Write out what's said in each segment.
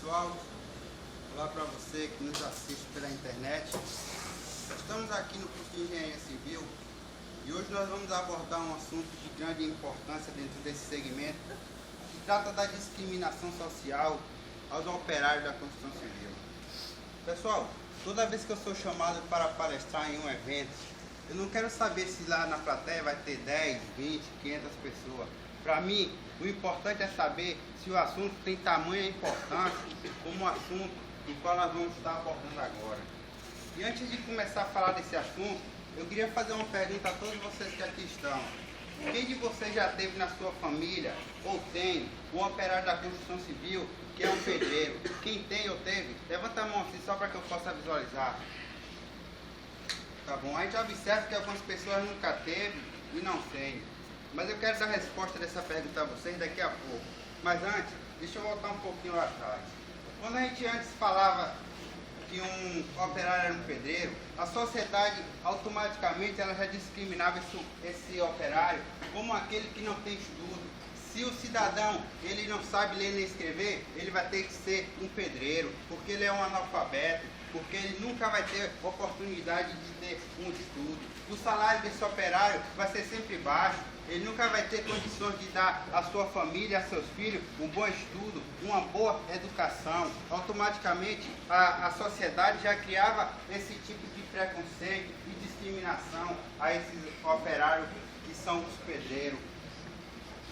pessoal, olá para você que nos assiste pela internet. Estamos aqui no curso de Engenharia Civil e hoje nós vamos abordar um assunto de grande importância dentro desse segmento, que trata da discriminação social aos operários da construção civil. Pessoal, toda vez que eu sou chamado para palestrar em um evento, eu não quero saber se lá na plateia vai ter 10, 20, 500 pessoas. Para mim, o importante é saber se o assunto tem tamanha importância como o assunto do qual nós vamos estar abordando agora. E antes de começar a falar desse assunto, eu queria fazer uma pergunta a todos vocês que aqui estão. Quem de vocês já teve na sua família ou tem um operário da construção civil que é um pedreiro? Quem tem ou teve, levanta a mão assim só para que eu possa visualizar. Tá bom? A gente observa que algumas pessoas nunca teve e não tem. Mas eu quero dar a resposta dessa pergunta a vocês daqui a pouco. Mas antes, deixa eu voltar um pouquinho lá atrás. Quando a gente antes falava que um operário era um pedreiro, a sociedade automaticamente ela já discriminava esse operário como aquele que não tem estudo. Se o cidadão ele não sabe ler nem escrever, ele vai ter que ser um pedreiro, porque ele é um analfabeto, porque ele nunca vai ter oportunidade de ter um estudo. O salário desse operário vai ser sempre baixo, ele nunca vai ter condições de dar à sua família, a seus filhos, um bom estudo, uma boa educação. Automaticamente a sociedade já criava esse tipo de preconceito e discriminação a esses operários que são os pedreiros.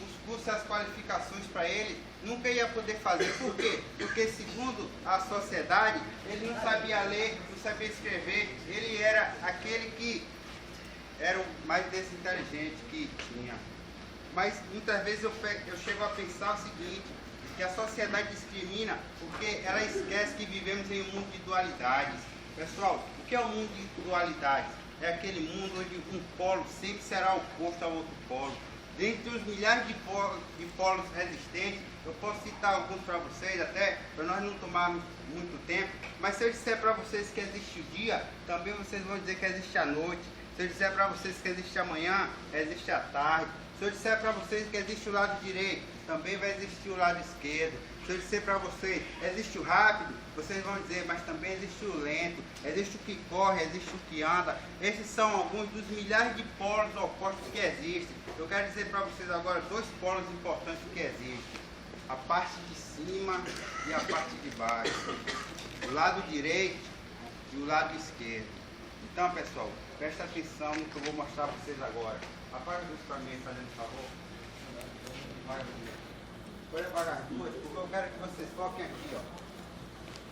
Os cursos e as qualificações para ele nunca ia poder fazer. Por quê? Porque segundo a sociedade, ele não sabia ler, não sabia escrever, ele era aquele que era o mais desinteligente que tinha. Mas muitas vezes eu chego a pensar o seguinte, que a sociedade discrimina porque ela esquece que vivemos em um mundo de dualidades. Pessoal, o que é o mundo de dualidades? É aquele mundo onde um polo sempre será oposto ao outro polo. Dentre os milhares de polos existentes, eu posso citar alguns para vocês, até para nós não tomarmos muito tempo, mas se eu disser para vocês que existe o dia, também vocês vão dizer que existe a noite. Se eu disser para vocês que existe a manhã, existe a tarde. Se eu disser para vocês que existe o lado direito, também vai existir o lado esquerdo. Se eu disser para vocês, existe o rápido, vocês vão dizer, mas também existe o lento, existe o que corre, existe o que anda. Esses são alguns dos milhares de polos opostos que existem. Eu quero dizer para vocês agora dois polos importantes que existem. A parte de cima e a parte de baixo. O lado direito e o lado esquerdo. Então, pessoal, presta atenção no que eu vou mostrar para vocês agora. Apaga a luz para mim, fazendo favor. Vou apagar as duas, porque eu quero que vocês foquem aqui, ó.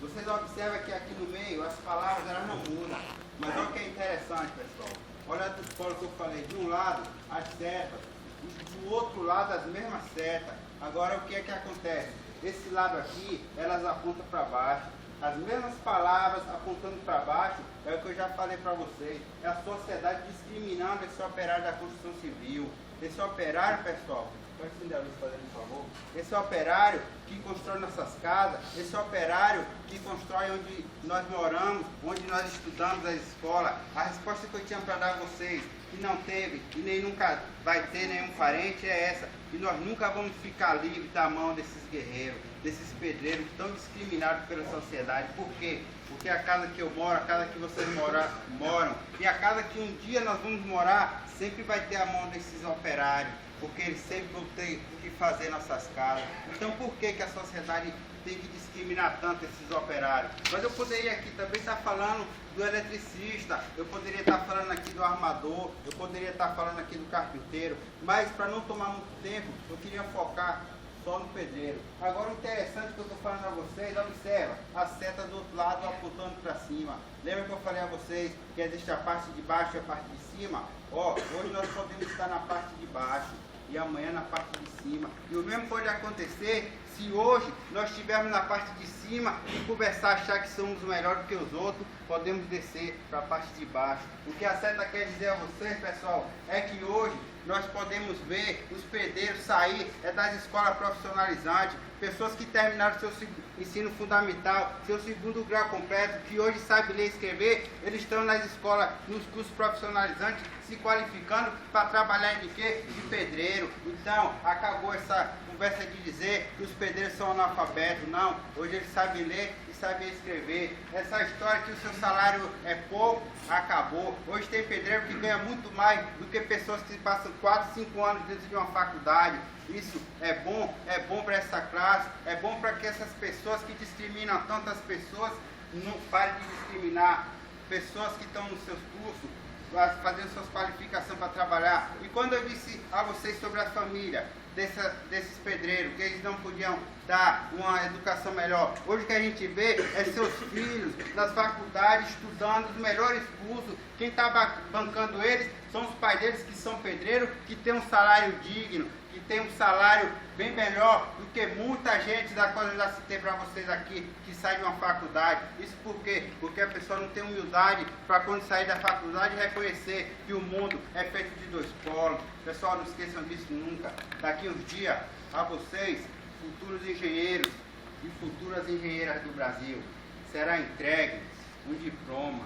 Vocês observam que aqui no meio as palavras elas não mudam. Mas olha o que é interessante, pessoal. Olha dos polos que eu falei. De um lado, as setas. E do outro lado, as mesmas setas. Agora, o que é que acontece? Esse lado aqui, elas apontam para baixo. As mesmas palavras apontando para baixo é o que eu já falei para vocês. É a sociedade discriminando esse operário da construção civil. Esse operário, pessoal, pode acender a luz, fazendo um favor? Esse operário que constrói nossas casas, esse operário que constrói onde nós moramos, onde nós estudamos a escola. A resposta que eu tinha para dar a vocês, que não teve e nem nunca vai ter nenhum parente, é essa. E nós nunca vamos ficar livres da mão desses guerreiros, desses pedreiros tão discriminados pela sociedade. Por quê? Porque a casa que eu moro, a casa que vocês moram, e a casa que um dia nós vamos morar, sempre vai ter a mão desses operários, porque eles sempre vão ter o que fazer nossas casas. Então por que a sociedade tem que discriminar tanto esses operários? Mas eu poderia aqui também estar falando do eletricista, eu poderia estar falando aqui do armador, eu poderia estar falando aqui do carpinteiro, mas para não tomar muito tempo, eu queria focar só no pedreiro. Agora o interessante que eu estou falando a vocês, observa, a seta do outro lado apontando para cima. Lembra que eu falei a vocês que existe a parte de baixo e a parte de cima? Ó, hoje nós podemos estar na parte de baixo e amanhã na parte de cima. E o mesmo pode acontecer se hoje nós estivermos na parte de cima e conversar, achar que somos melhores do que os outros, podemos descer para a parte de baixo. O que a seta quer dizer a vocês, pessoal, é que hoje nós podemos ver os pedreiros sair das escolas profissionalizantes, pessoas que terminaram seu ensino fundamental, seu segundo grau completo, que hoje sabem ler e escrever, eles estão nas escolas, nos cursos profissionalizantes, se qualificando para trabalhar de quê? De pedreiro. Então, acabou essa conversa de dizer que os pedreiros são analfabetos. Não, hoje eles sabem ler e sabem escrever. Essa história que o seu salário é pouco, acabou. Hoje tem pedreiro que ganha muito mais do que pessoas que passam 4, 5 anos dentro de uma faculdade. Isso é bom para essa classe, é bom para que essas pessoas que discriminam tantas pessoas não parem de discriminar pessoas que estão nos seus cursos, fazendo suas qualificações para trabalhar. E quando eu disse a vocês sobre a família desses pedreiros, que eles não podiam dar uma educação melhor, hoje o que a gente vê é seus filhos nas faculdades estudando os melhores cursos. Quem está bancando eles são os pais deles, que são pedreiros, que têm um salário digno, que tem um salário bem melhor do que muita gente, da qual eu já citei para vocês aqui, que sai de uma faculdade. Isso por quê? Porque a pessoa não tem humildade para, quando sair da faculdade, reconhecer que o mundo é feito de dois polos. Pessoal, não esqueçam disso nunca. Daqui uns dias, a vocês, futuros engenheiros e futuras engenheiras do Brasil, será entregue um diploma.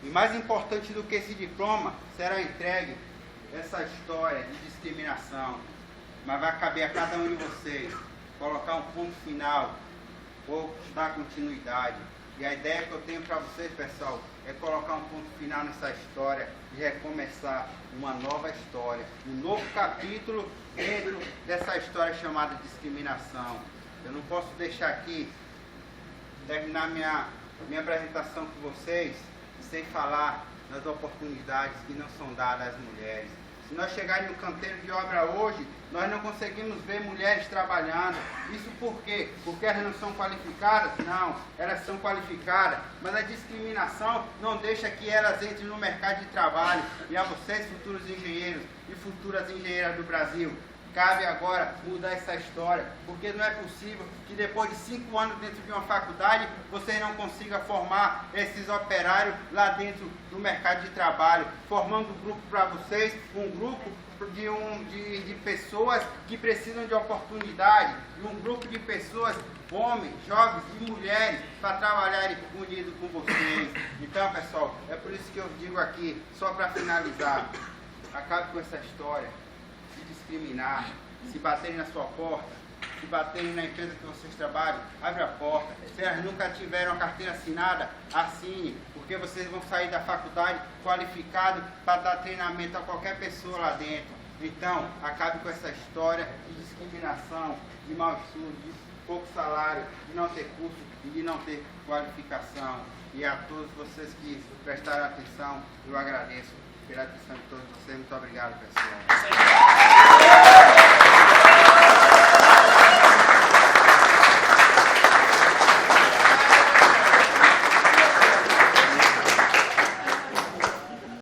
E mais importante do que esse diploma, será entregue essa história de discriminação. Mas vai caber a cada um de vocês colocar um ponto final ou dar continuidade. E a ideia que eu tenho para vocês, pessoal, é colocar um ponto final nessa história e recomeçar uma nova história, um novo capítulo dentro dessa história chamada discriminação. Eu não posso deixar aqui terminar minha apresentação com vocês sem falar das oportunidades que não são dadas às mulheres. Se nós chegarmos no canteiro de obra hoje, nós não conseguimos ver mulheres trabalhando. Isso por quê? Porque elas não são qualificadas? Não, elas são qualificadas, mas a discriminação não deixa que elas entrem no mercado de trabalho. E a vocês, futuros engenheiros e futuras engenheiras do Brasil, cabe agora mudar essa história, porque não é possível que depois de 5 anos dentro de uma faculdade, vocês não consigam formar esses operários lá dentro do mercado de trabalho, formando um grupo para vocês, um grupo de pessoas que precisam de oportunidade, e um grupo de pessoas, homens, jovens e mulheres, para trabalharem unidos com vocês. Então, pessoal, é por isso que eu digo aqui, só para finalizar, acabe com essa história. Discriminar, se baterem na sua porta, se baterem na empresa que vocês trabalham, abre a porta. Se elas nunca tiveram a carteira assinada, assine, porque vocês vão sair da faculdade qualificados para dar treinamento a qualquer pessoa lá dentro. Então, acabe com essa história de discriminação, de mau estudo, de pouco salário, de não ter curso e de não ter qualificação. E a todos vocês que prestaram atenção, eu agradeço pela atenção de todos vocês. Muito obrigado, pessoal.